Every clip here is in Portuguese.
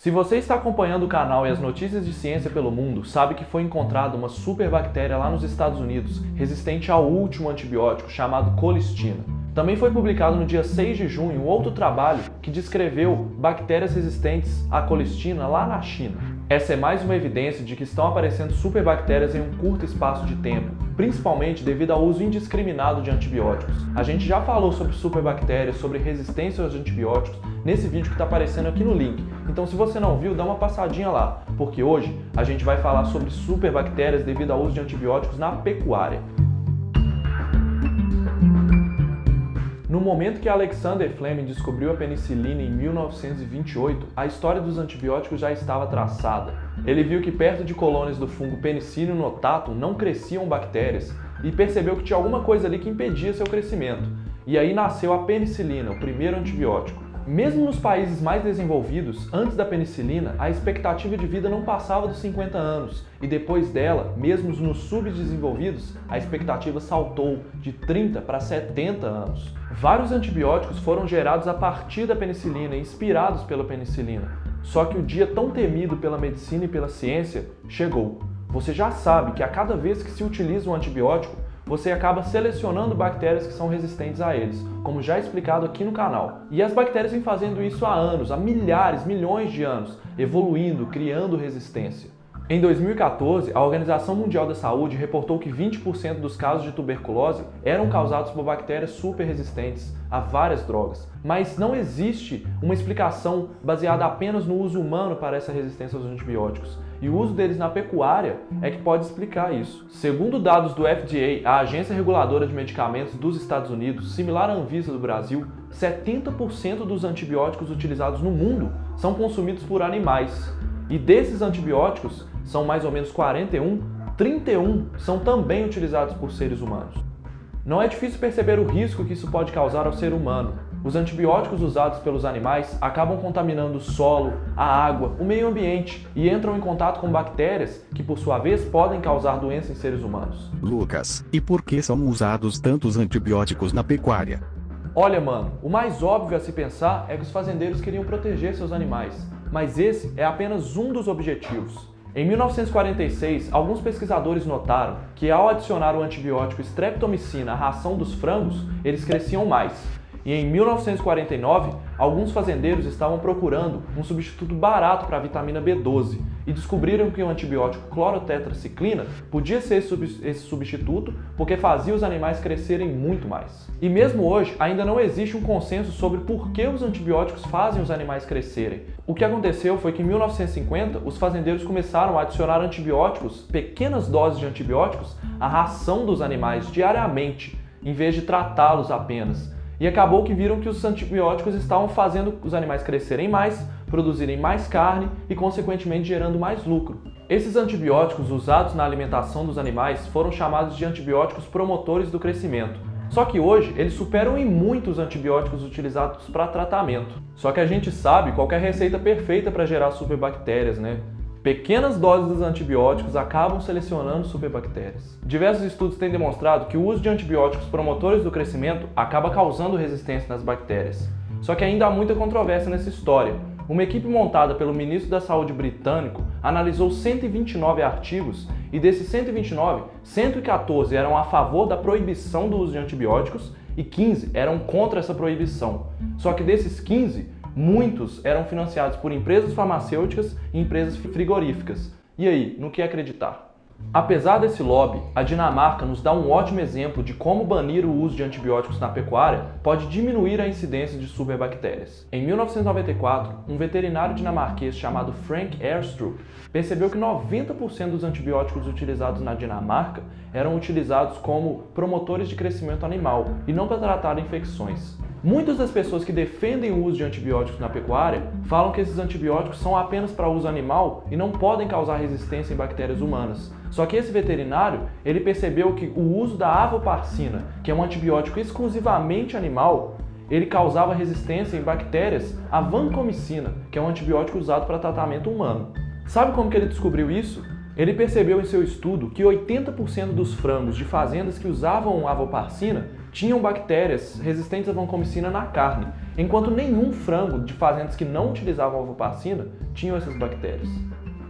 Se você está acompanhando o canal e as notícias de ciência pelo mundo, sabe que foi encontrada uma superbactéria lá nos Estados Unidos, resistente ao último antibiótico, chamado colistina. Também foi publicado no dia 6 de junho outro trabalho que descreveu bactérias resistentes à colistina lá na China. Essa é mais uma evidência de que estão aparecendo superbactérias em um curto espaço de tempo, principalmente devido ao uso indiscriminado de antibióticos. A gente já falou sobre superbactérias, sobre resistência aos antibióticos, nesse vídeo que está aparecendo aqui no link. Então, se você não viu, dá uma passadinha lá, porque hoje a gente vai falar sobre superbactérias devido ao uso de antibióticos na pecuária. No momento que Alexander Fleming descobriu a penicilina em 1928, a história dos antibióticos já estava traçada. Ele viu que perto de colônias do fungo Penicillium notatum não cresciam bactérias e percebeu que tinha alguma coisa ali que impedia seu crescimento. E aí nasceu a penicilina, o primeiro antibiótico. Mesmo nos países mais desenvolvidos, antes da penicilina, a expectativa de vida não passava dos 50 anos, e depois dela, mesmo nos subdesenvolvidos, a expectativa saltou de 30 para 70 anos. Vários antibióticos foram gerados a partir da penicilina, inspirados pela penicilina. Só que o dia tão temido pela medicina e pela ciência chegou. Você já sabe que a cada vez que se utiliza um antibiótico, você acaba selecionando bactérias que são resistentes a eles, como já explicado aqui no canal. E as bactérias vêm fazendo isso há anos, há milhares, milhões de anos, evoluindo, criando resistência. Em 2014, a Organização Mundial da Saúde reportou que 20% dos casos de tuberculose eram causados por bactérias super resistentes a várias drogas. Mas não existe uma explicação baseada apenas no uso humano para essa resistência aos antibióticos. E o uso deles na pecuária é que pode explicar isso. Segundo dados do FDA, a Agência Reguladora de Medicamentos dos Estados Unidos, similar à Anvisa do Brasil, 70% dos antibióticos utilizados no mundo são consumidos por animais. E desses antibióticos, são mais ou menos 31 são também utilizados por seres humanos. Não é difícil perceber o risco que isso pode causar ao ser humano. Os antibióticos usados pelos animais acabam contaminando o solo, a água, o meio ambiente e entram em contato com bactérias que, por sua vez, podem causar doença em seres humanos. Lucas, e por que são usados tantos antibióticos na pecuária? Olha, mano, o mais óbvio a se pensar é que os fazendeiros queriam proteger seus animais, mas esse é apenas um dos objetivos. Em 1946, alguns pesquisadores notaram que ao adicionar o antibiótico streptomicina à ração dos frangos, eles cresciam mais. E em 1949, alguns fazendeiros estavam procurando um substituto barato para a vitamina B12 e descobriram que o antibiótico clorotetraciclina podia ser esse substituto porque fazia os animais crescerem muito mais. E mesmo hoje, ainda não existe um consenso sobre por que os antibióticos fazem os animais crescerem. O que aconteceu foi que em 1950, os fazendeiros começaram a adicionar antibióticos, pequenas doses de antibióticos, à ração dos animais diariamente, em vez de tratá-los apenas. E acabou que viram que os antibióticos estavam fazendo os animais crescerem mais, produzirem mais carne e, consequentemente, gerando mais lucro. Esses antibióticos usados na alimentação dos animais foram chamados de antibióticos promotores do crescimento. Só que hoje eles superam em muito os antibióticos utilizados para tratamento. Só que a gente sabe qual que é a receita perfeita para gerar superbactérias, né? Pequenas doses dos antibióticos acabam selecionando superbactérias. Diversos estudos têm demonstrado que o uso de antibióticos promotores do crescimento acaba causando resistência nas bactérias. Só que ainda há muita controvérsia nessa história. Uma equipe montada pelo ministro da Saúde britânico analisou 129 artigos e desses 129, 114 eram a favor da proibição do uso de antibióticos e 15 eram contra essa proibição. Só que desses 15, muitos eram financiados por empresas farmacêuticas e empresas frigoríficas. E aí, no que acreditar? Apesar desse lobby, a Dinamarca nos dá um ótimo exemplo de como banir o uso de antibióticos na pecuária pode diminuir a incidência de superbactérias. Em 1994, um veterinário dinamarquês chamado Frank Aerstrup percebeu que 90% dos antibióticos utilizados na Dinamarca eram utilizados como promotores de crescimento animal e não para tratar infecções. Muitas das pessoas que defendem o uso de antibióticos na pecuária falam que esses antibióticos são apenas para uso animal e não podem causar resistência em bactérias humanas. Só que esse veterinário, ele percebeu que o uso da avoparcina, que é um antibiótico exclusivamente animal, ele causava resistência em bactérias à vancomicina, que é um antibiótico usado para tratamento humano. Sabe como que ele descobriu isso? Ele percebeu em seu estudo que 80% dos frangos de fazendas que usavam avoparcina tinham bactérias resistentes à vancomicina na carne, enquanto nenhum frango de fazendas que não utilizavam a ovoparcina tinham essas bactérias.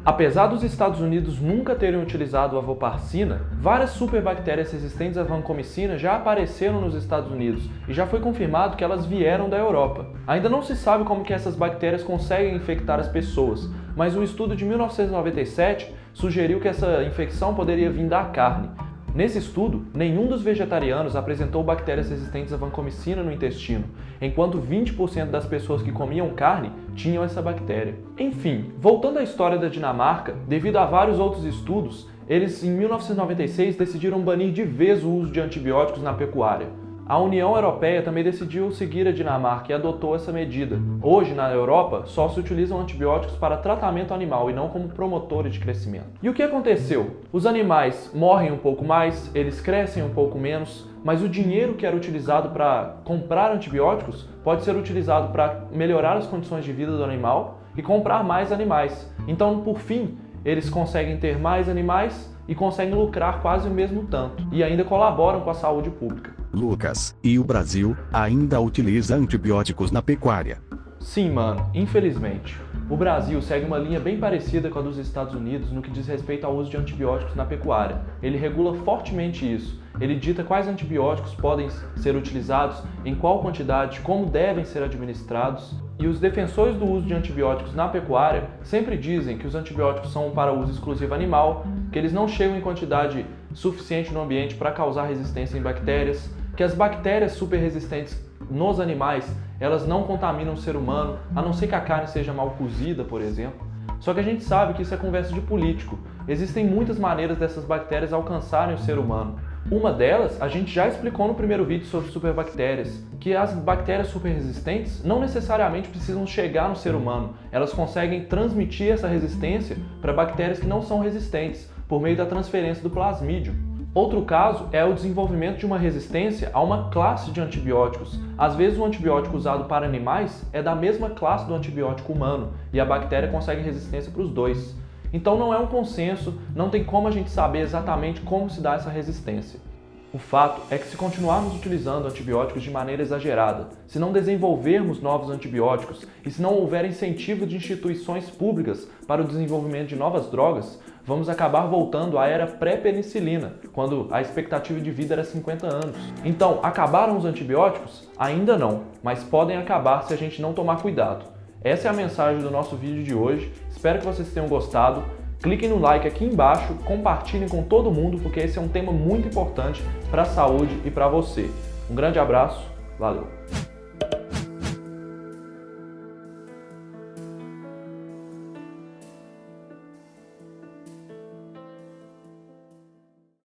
Apesar dos Estados Unidos nunca terem utilizado a ovoparcina, várias superbactérias resistentes à vancomicina já apareceram nos Estados Unidos e já foi confirmado que elas vieram da Europa. Ainda não se sabe como que essas bactérias conseguem infectar as pessoas, mas um estudo de 1997 sugeriu que essa infecção poderia vir da carne. Nesse estudo, nenhum dos vegetarianos apresentou bactérias resistentes à vancomicina no intestino, enquanto 20% das pessoas que comiam carne tinham essa bactéria. Enfim, voltando à história da Dinamarca, devido a vários outros estudos, eles em 1996 decidiram banir de vez o uso de antibióticos na pecuária. A União Europeia também decidiu seguir a Dinamarca e adotou essa medida. Hoje, na Europa, só se utilizam antibióticos para tratamento animal e não como promotores de crescimento. E o que aconteceu? Os animais morrem um pouco mais, eles crescem um pouco menos, mas o dinheiro que era utilizado para comprar antibióticos pode ser utilizado para melhorar as condições de vida do animal e comprar mais animais. Então, por fim, eles conseguem ter mais animais e conseguem lucrar quase o mesmo tanto, e ainda colaboram com a saúde pública. Lucas, e o Brasil ainda utiliza antibióticos na pecuária? Sim, mano, infelizmente. O Brasil segue uma linha bem parecida com a dos Estados Unidos no que diz respeito ao uso de antibióticos na pecuária. Ele regula fortemente isso. Ele dita quais antibióticos podem ser utilizados, em qual quantidade, como devem ser administrados. E os defensores do uso de antibióticos na pecuária sempre dizem que os antibióticos são para uso exclusivo animal, que eles não chegam em quantidade suficiente no ambiente para causar resistência em bactérias, que as bactérias super resistentes nos animais, elas não contaminam o ser humano, a não ser que a carne seja mal cozida, por exemplo. Só que a gente sabe que isso é conversa de político. Existem muitas maneiras dessas bactérias alcançarem o ser humano. Uma delas, a gente já explicou no primeiro vídeo sobre superbactérias, que as bactérias superresistentes não necessariamente precisam chegar no ser humano. Elas conseguem transmitir essa resistência para bactérias que não são resistentes, por meio da transferência do plasmídio. Outro caso é o desenvolvimento de uma resistência a uma classe de antibióticos. Às vezes o antibiótico usado para animais é da mesma classe do antibiótico humano e a bactéria consegue resistência para os dois. Então não é um consenso, não tem como a gente saber exatamente como se dá essa resistência. O fato é que se continuarmos utilizando antibióticos de maneira exagerada, se não desenvolvermos novos antibióticos e se não houver incentivo de instituições públicas para o desenvolvimento de novas drogas, vamos acabar voltando à era pré-penicilina, quando a expectativa de vida era 50 anos. Então, acabaram os antibióticos? Ainda não, mas podem acabar se a gente não tomar cuidado. Essa é a mensagem do nosso vídeo de hoje, espero que vocês tenham gostado. Cliquem no like aqui embaixo, compartilhem com todo mundo, porque esse é um tema muito importante para a saúde e para você. Um grande abraço, valeu!